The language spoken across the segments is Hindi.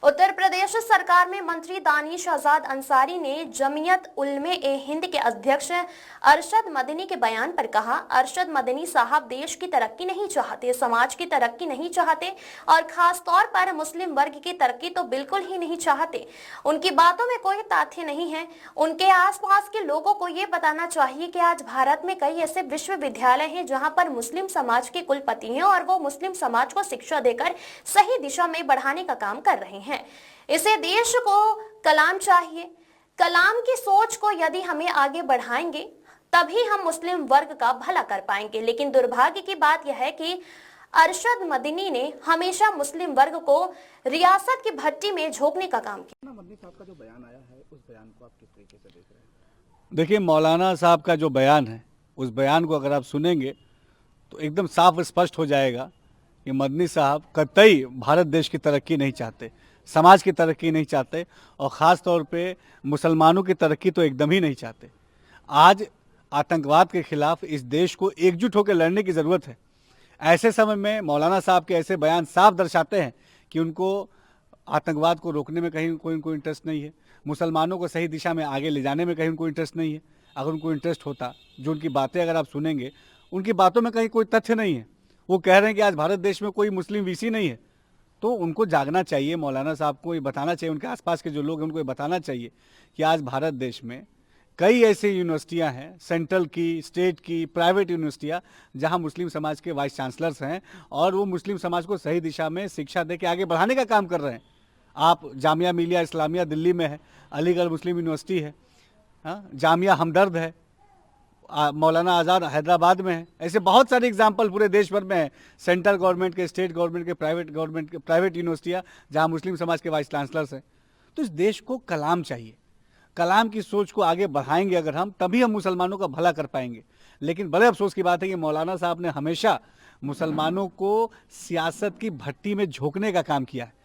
उत्तर प्रदेश सरकार में मंत्री दानिश आजाद अंसारी ने जमीयत उलमे ए हिंद के अध्यक्ष अरशद मदनी के बयान पर कहा, अरशद मदनी साहब देश की तरक्की नहीं चाहते, समाज की तरक्की नहीं चाहते और खास तौर पर मुस्लिम वर्ग की तरक्की तो बिल्कुल ही नहीं चाहते। उनकी बातों में कोई तथ्य नहीं है। उनके आसपास के लोगों को ये बताना चाहिए कि आज भारत में कई ऐसे विश्वविद्यालय हैं जहां पर मुस्लिम समाज के कुलपति हैं और वो मुस्लिम समाज को शिक्षा देकर सही दिशा में बढ़ाने का काम कर रहे हैं। इसे देश को कलाम चाहिए। कलाम की सोच को यदि हमें आगे बढ़ाएंगे तभी हम मुस्लिम वर्ग का भला कर पाएंगे। लेकिन दुर्भाग्य की बात यह है कि अरशद मदनी ने हमेशा मुस्लिम वर्ग को रियासत की भट्टी में झोंकने का काम किया। मदनी साहब का जो बयान आया है, उस बयान को आप किस तरीके से देख रहे हैं? देखिए, मौलाना साहब का जो बयान है, उस बयान को अगर आप सुनेंगे तो एकदम साफ स्पष्ट हो जाएगा कि मदनी साहब कतई भारत देश की तरक्की नहीं चाहते, समाज की तरक्की नहीं चाहते और ख़ास तौर पे मुसलमानों की तरक्की तो एकदम ही नहीं चाहते। आज आतंकवाद के खिलाफ इस देश को एकजुट होकर लड़ने की ज़रूरत है। ऐसे समय में मौलाना साहब के ऐसे बयान साफ दर्शाते हैं कि उनको आतंकवाद को रोकने में कहीं कोई उनको इंटरेस्ट नहीं है, मुसलमानों को सही दिशा में आगे ले जाने में कहीं उनको इंटरेस्ट नहीं है। अगर उनको इंटरेस्ट होता, जो उनकी बातें अगर आप सुनेंगे, उनकी बातों में कहीं कोई तथ्य नहीं है। वो कह रहे हैं कि आज भारत देश में कोई मुस्लिम वीसी नहीं है, तो उनको जागना चाहिए। मौलाना साहब को ये बताना चाहिए, उनके आसपास के जो लोग हैं उनको ये बताना चाहिए कि आज भारत देश में कई ऐसी यूनिवर्सिटियां हैं, सेंट्रल की, स्टेट की, प्राइवेट यूनिवर्सिटियां, जहां मुस्लिम समाज के वाइस चांसलर्स हैं और वो मुस्लिम समाज को सही दिशा में शिक्षा दे के आगे बढ़ाने का काम कर रहे हैं। आप जामिया मिलिया इस्लामिया दिल्ली में है, अलीगढ़ मुस्लिम यूनिवर्सिटी है, हाँ, जामिया हमदर्द है, मौलाना आज़ाद हैदराबाद में है। ऐसे बहुत सारे एग्जाम्पल पूरे देश भर में है, सेंट्रल गवर्नमेंट के, स्टेट गवर्नमेंट के, प्राइवेट यूनिवर्सिटियाँ जहाँ मुस्लिम समाज के वाइस चांसलर्स हैं। तो इस देश को कलाम चाहिए। कलाम की सोच को आगे बढ़ाएंगे अगर हम, तभी हम मुसलमानों का भला कर पाएंगे। लेकिन बड़े अफसोस की बात है कि मौलाना साहब ने हमेशा मुसलमानों को सियासत की भट्टी में झोंकने का काम किया है।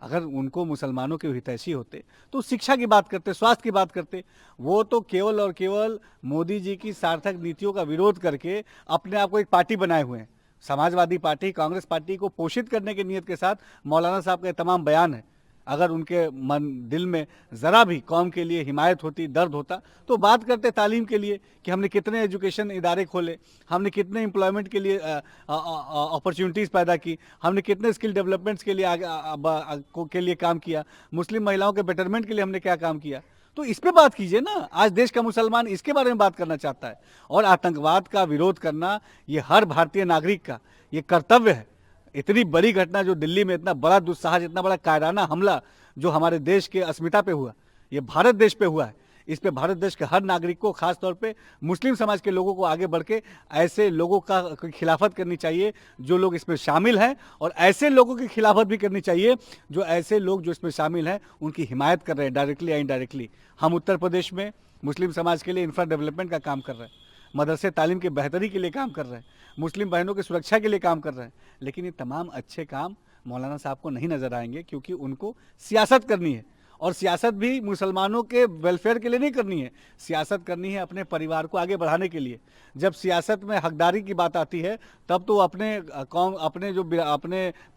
अगर उनको मुसलमानों के हितैषी होते तो शिक्षा की बात करते, स्वास्थ्य की बात करते। वो तो केवल और केवल मोदी जी की सार्थक नीतियों का विरोध करके अपने आप को एक पार्टी बनाए हुए हैं। समाजवादी पार्टी, कांग्रेस पार्टी को पोषित करने की नीयत के साथ मौलाना साहब के तमाम बयान है। अगर उनके मन दिल में ज़रा भी कौम के लिए हिमायत होती, दर्द होता, तो बात करते तालीम के लिए कि हमने कितने एजुकेशन इदारे खोले, हमने कितने एम्प्लॉयमेंट के लिए अपॉर्चुनिटीज़ पैदा की, हमने कितने स्किल डेवलपमेंट्स के लिए काम किया, मुस्लिम महिलाओं के बेटरमेंट के लिए हमने क्या काम किया। तो इस पे बात कीजिए ना। आज देश का मुसलमान इसके बारे में बात करना चाहता है और आतंकवाद का विरोध करना ये हर भारतीय नागरिक का ये कर्तव्य है। इतनी बड़ी घटना जो दिल्ली में, इतना बड़ा दुस्साहस, इतना बड़ा कायराना हमला जो हमारे देश के अस्मिता पे हुआ, ये भारत देश पे हुआ है। इस पे भारत देश के हर नागरिक को, खास तौर पे मुस्लिम समाज के लोगों को आगे बढ़ के ऐसे लोगों का खिलाफत करनी चाहिए जो लोग इसमें शामिल हैं, और ऐसे लोगों की खिलाफत भी करनी चाहिए जो ऐसे लोग जो इसमें शामिल हैं उनकी हिमायत कर रहे हैं, डायरेक्टली या इनडायरेक्टली। हम उत्तर प्रदेश में मुस्लिम समाज के लिए इंफ्रा डेवलपमेंट का काम कर रहे हैं, मदरसे तालीम की बेहतरी के लिए काम कर रहे हैं, मुस्लिम बहनों की सुरक्षा के लिए काम कर रहे हैं। लेकिन ये तमाम अच्छे काम मौलाना साहब को नहीं नजर आएंगे, क्योंकि उनको सियासत करनी है। और सियासत भी मुसलमानों के वेलफेयर के लिए नहीं करनी है, सियासत करनी है अपने परिवार को आगे बढ़ाने के लिए। जब सियासत में हकदारी की बात आती है तब तो अपने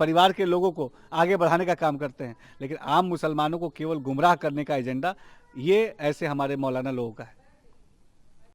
परिवार के लोगों को आगे बढ़ाने का काम करते हैं, लेकिन आम मुसलमानों को केवल गुमराह करने का एजेंडा ये ऐसे हमारे मौलाना लोगों का है।